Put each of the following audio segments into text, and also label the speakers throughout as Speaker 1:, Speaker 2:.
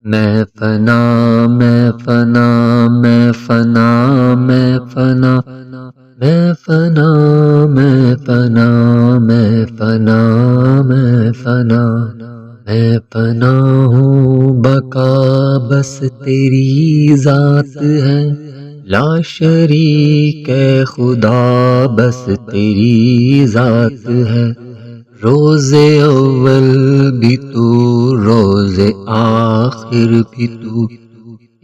Speaker 1: میں فنا میں فنا میں فنا میں فنا میں فنا میں فنا میں فنا میں فنا میں فنا ہوں بقا بس تیری ذات ہے لا شریک ہے خدا بس تیری ذات ہے روز اول بھی تو روز آخر بھی تو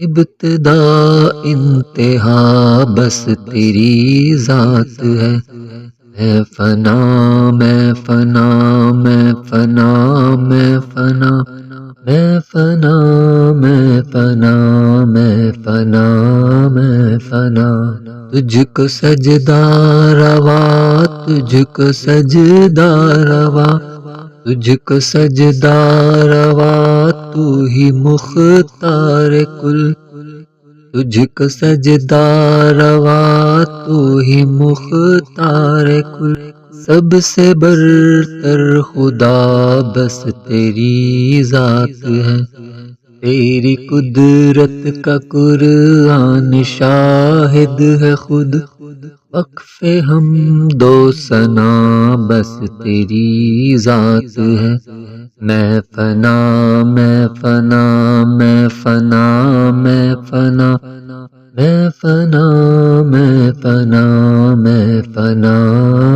Speaker 1: ابتدا انتہا بس تیری ذات ہے میں فنا میں فنا میں فنا میں فنا میں فنا میں فنا میں فنا میں فنا تجھ کو سجدہ روا تجھ کو سجدہ روا تجھ کو سجدہ روا تو ہی مختار کل تجھ کو سجدہ روا تو ہی مختار کل سب سے برتر خدا بس تیری ذات ہے تیری قدرت کا قرآن شاہد ہے خود وقف حمد و ثنا بس تیری ذات ہے میں فنا میں فنا میں فنا میں فنا میں فنا میں فنا میں فنا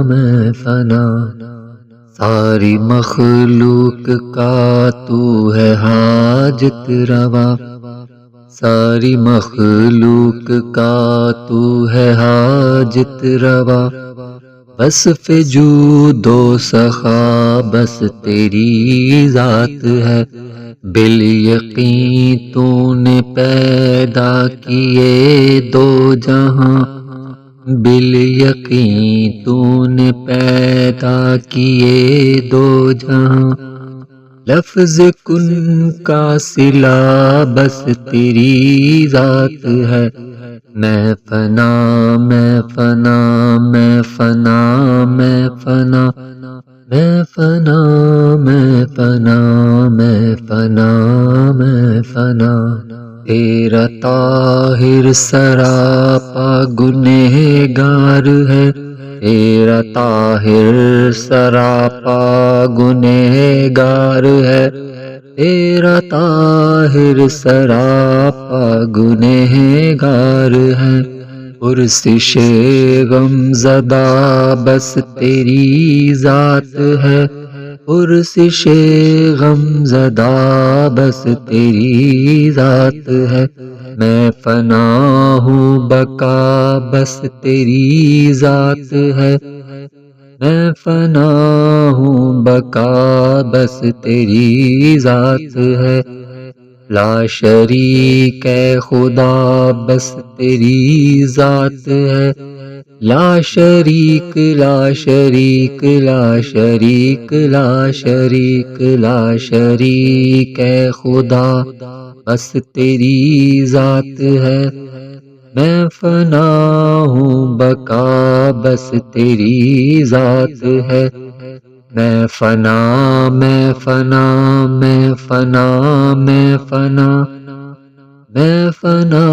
Speaker 1: میں فنا ساری مخلوق کا تو ہے حاجت روا ساری مخلوق کا تو ہے حاجت روا وصف جود و سخا بس تیری ذات ہے بالیقین تو نے پیدا کیے دو جہاں بالیقین تو نے پیدا کیے دو جہاں لفظ کن کا صلہ بس تیری ذات ہے میں فنا میں فنا میں فنا میں فنا میں فنا میں فنا میں فنا میں فنا تیرا طاہر سراپا گنہگار ہے تیرا طاہر سراپا گنہگار ہے تیرا طاہر سراپا گنہگار ہے پرسش غم زدہ بس تیری ذات ہے پرسش غم زدہ بس تیری ذات ہے میں فنا ہوں بقا بس تیری ذات ہے میں فنا ہوں بقا بس تیری ذات ہے لا شریک ہے خدا بس تیری ذات ہے لا شریک لا شریک لا شریک لا شریک لا شریک ہے خدا بس تیری ذات ہے میں فنا ہوں بقا بس تیری ذات ہے میں فنا میں فنا میں فنا میں فنا میں فنا